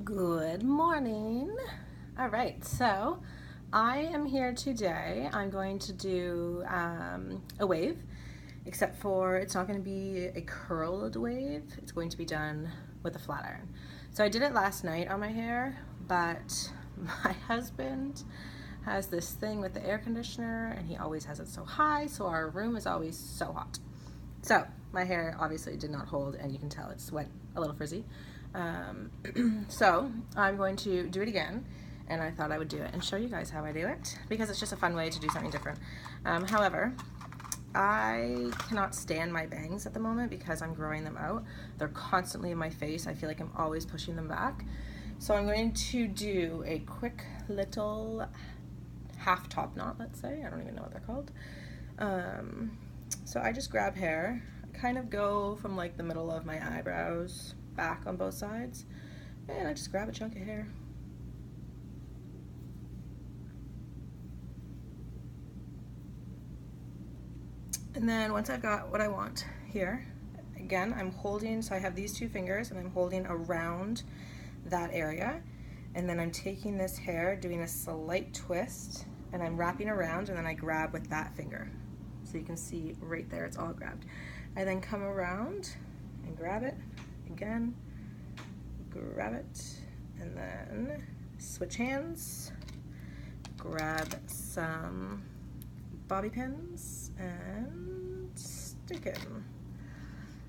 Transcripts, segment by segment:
Good morning. All right, so I am here today. I'm going to do a wave, except for it's not going to be a curled wave. It's going to be done with a flat iron. So I did it last night on my hair, but my husband has this thing with the air conditioner and he always has it so high, so our room is always so hot. So my hair obviously did not hold, and you can tell it's wet, a little frizzy. So I'm going to do it again, and I thought I would do it and show you guys how I do it because it's just a fun way to do something different. However, I cannot stand my bangs at the moment because I'm growing them out. They're constantly in my face. I feel like I'm always pushing them back. So I'm going to do a quick little half top knot, let's say. I don't even know what they're called. So I just grab hair. I kind of go from like the middle of my eyebrows back on both sides, and I just grab a chunk of hair. And then once I've got what I want here, again, I'm holding, so I have these two fingers and I'm holding around that area, and then I'm taking this hair, doing a slight twist, and I'm wrapping around, and then I grab with that finger. So you can see right there, it's all grabbed. I then come around and grab it again, grab it, and then switch hands, grab some bobby pins and stick it.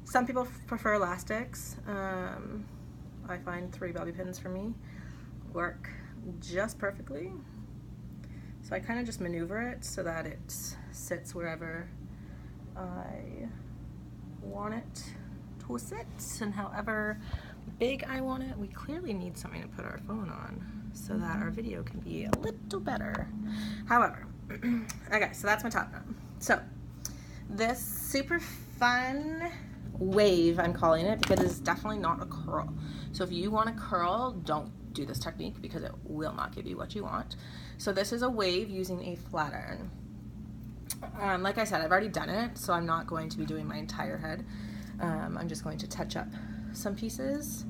Some people prefer elastics. I find 3 bobby pins for me work just perfectly. So I kind of just maneuver it so that it sits wherever I want it to sit and however big I want it. We clearly need something to put our phone on so that our video can be a little better. However, okay, so that's my top knot. So this super fun wave, I'm calling it, because it's definitely not a curl. So if you want a curl, don't do this technique because it will not give you what you want. So this is a wave using a flat iron. Like I said, I've already done it, so I'm not going to be doing my entire head. I'm just going to touch up some pieces.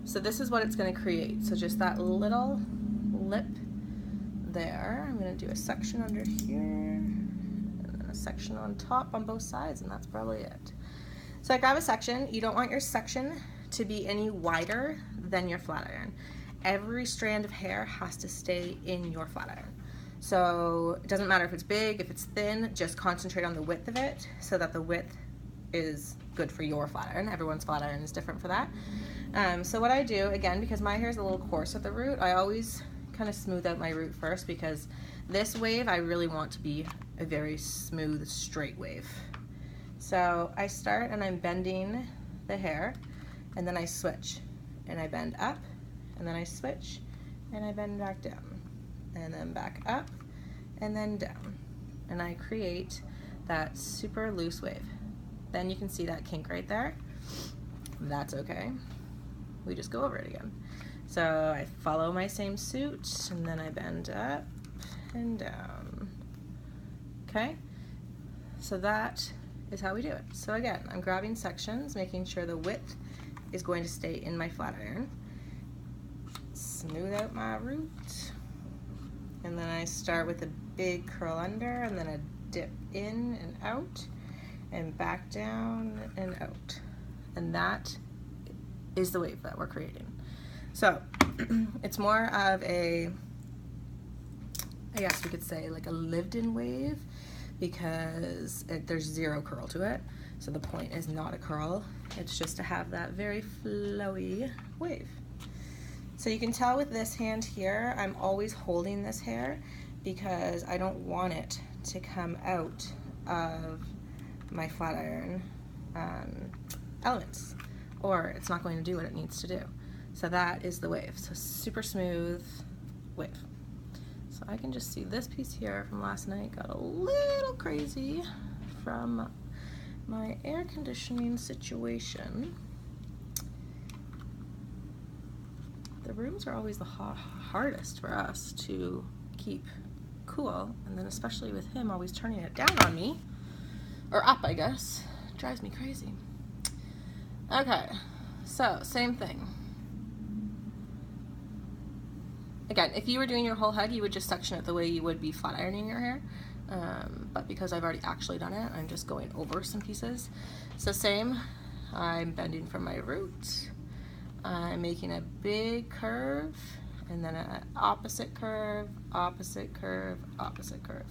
So this is what it's going to create. So just that little lip there. I'm going to do a section under here, and then a section on top on both sides, and that's probably it. So I grab a section. You don't want your section to be any wider than your flat iron. Every strand of hair has to stay in your flat iron. So it doesn't matter if it's big, if it's thin, just concentrate on the width of it so that the width is good for your flat iron. Everyone's flat iron is different for that. So what I do, again, because my hair is a little coarse at the root, I always kind of smooth out my root first because this wave I really want to be a very smooth, straight wave. So I start and I'm bending the hair, and then I switch and I bend up, and then I switch and I bend back down, and then back up and then down, and I create that super loose wave. Then you can see that kink right there. That's okay. We just go over it again. So I follow my same suit, and then I bend up and down. Okay? So that is how we do it. So again, I'm grabbing sections, making sure the width is going to stay in my flat iron. Smooth out my root, and then I start with a big curl under, and then a dip in and out, and back down and out. And that is the wave that we're creating. So it's more of a, I guess we could say like a lived-in wave because there's zero curl to it. So the point is not a curl, it's just to have that very flowy wave. So you can tell with this hand here, I'm always holding this hair because I don't want it to come out of my flat iron elements, or it's not going to do what it needs to do. So that is the wave. So super smooth wave. So I can just see this piece here from last night got a little crazy from my air conditioning situation. The rooms are always the hardest for us to keep cool, and then especially with him always turning it down on me, or up I guess, it drives me crazy. Okay, so same thing. Again, if you were doing your whole head, you would just section it the way you would be flat ironing your hair. But because I've already actually done it, I'm just going over some pieces. So same, I'm bending from my root. I'm making a big curve, and then an opposite curve, opposite curve, opposite curve.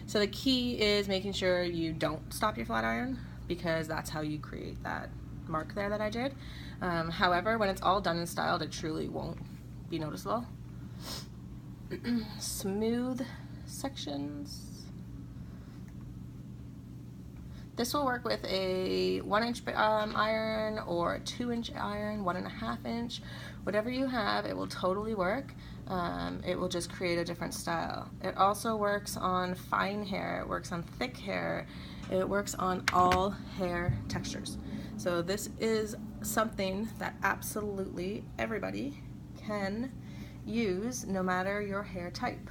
So the key is making sure you don't stop your flat iron, because that's how you create that mark there that I did. However, when it's all done and styled, it truly won't be noticeable. Smooth sections. This will work with a 1-inch iron or a 2-inch iron, 1.5 inch, whatever you have, it will totally work. It will just create a different style. It also works on fine hair, it works on thick hair, it works on all hair textures. So this is something that absolutely everybody can use no matter your hair type.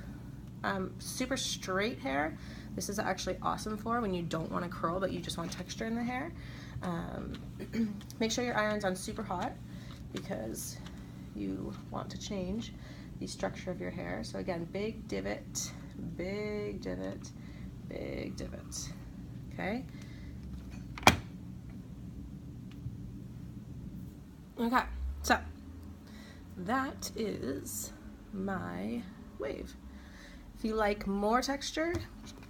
Super straight hair, this is actually awesome for when you don't want to curl but you just want texture in the hair. Make sure your iron's on super hot because you want to change the structure of your hair. So again, big divot, big divot, big divot. Okay. Okay, so that is my wave. If you like more texture,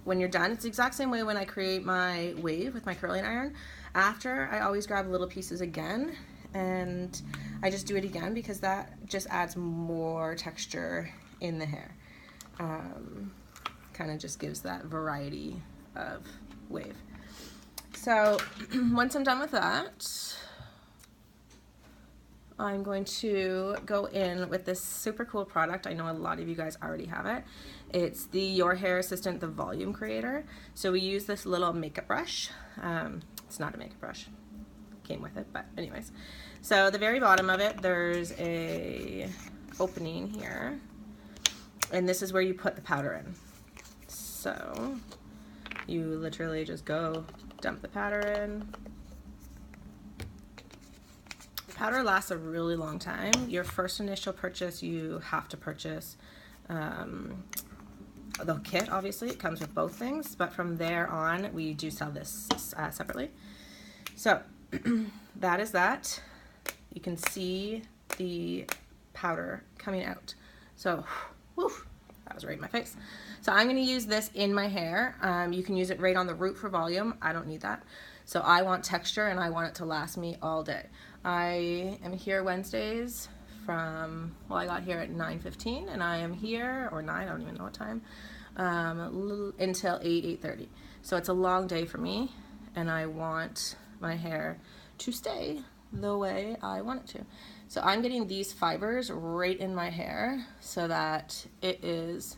when you're done, it's the exact same way when I create my wave with my curling iron. After, I always grab little pieces again, and I just do it again because that just adds more texture in the hair. Kind of just gives that variety of wave. So once I'm done with that, I'm going to go in with this super cool product. I know a lot of you guys already have it. It's the Your Hair Assistant, the Volume Creator. So we use this little makeup brush. It's not a makeup brush, came with it, but anyways. So the very bottom of it, there's a opening here, and this is where you put the powder in. So you literally just go dump the powder in. Powder lasts a really long time. Your first initial purchase, you have to purchase the kit. Obviously it comes with both things, but from there on we do sell this separately. So that is that. You can see the powder coming out. So whew, that was right in my face. So I'm going to use this in my hair. You can use it right on the root for volume. I don't need that. So I want texture and I want it to last me all day. I am here Wednesdays from, well, I got here at 9:15 and I am here, or 9, I don't even know what time, until 8:30. So it's a long day for me and I want my hair to stay the way I want it to. So I'm getting these fibers right in my hair so that it is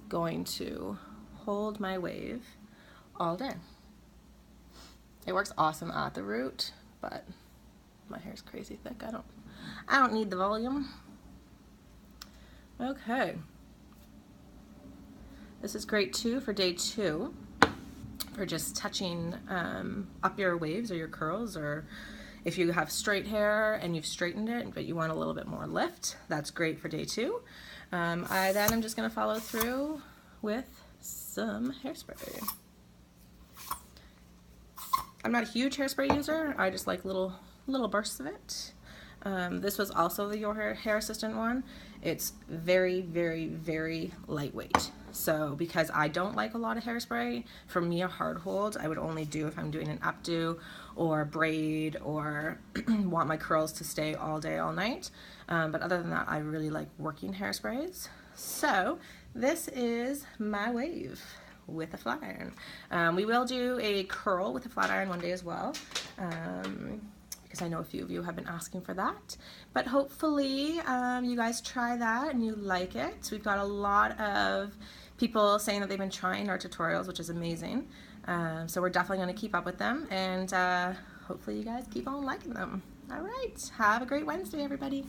going to hold my wave all day. It works awesome at the root, but my hair's crazy thick. I don't need the volume. Okay. This is great too for day 2 for just touching up your waves or your curls, or if you have straight hair and you've straightened it but you want a little bit more lift, that's great for day 2. Then I'm just going to follow through with some hairspray. I'm not a huge hairspray user. I just like little bursts of it. This was also the Your Hair Assistant one. It's very, very, very lightweight. So because I don't like a lot of hairspray, for me a hard hold I would only do if I'm doing an updo or braid or want my curls to stay all day, all night. But other than that, I really like working hairsprays. So this is my wave with a flat iron. We will do a curl with a flat iron one day as well, because I know a few of you have been asking for that. But hopefully you guys try that and you like it. We've got a lot of people saying that they've been trying our tutorials, which is amazing. So we're definitely going to keep up with them, and hopefully you guys keep on liking them. All right, have a great Wednesday, everybody.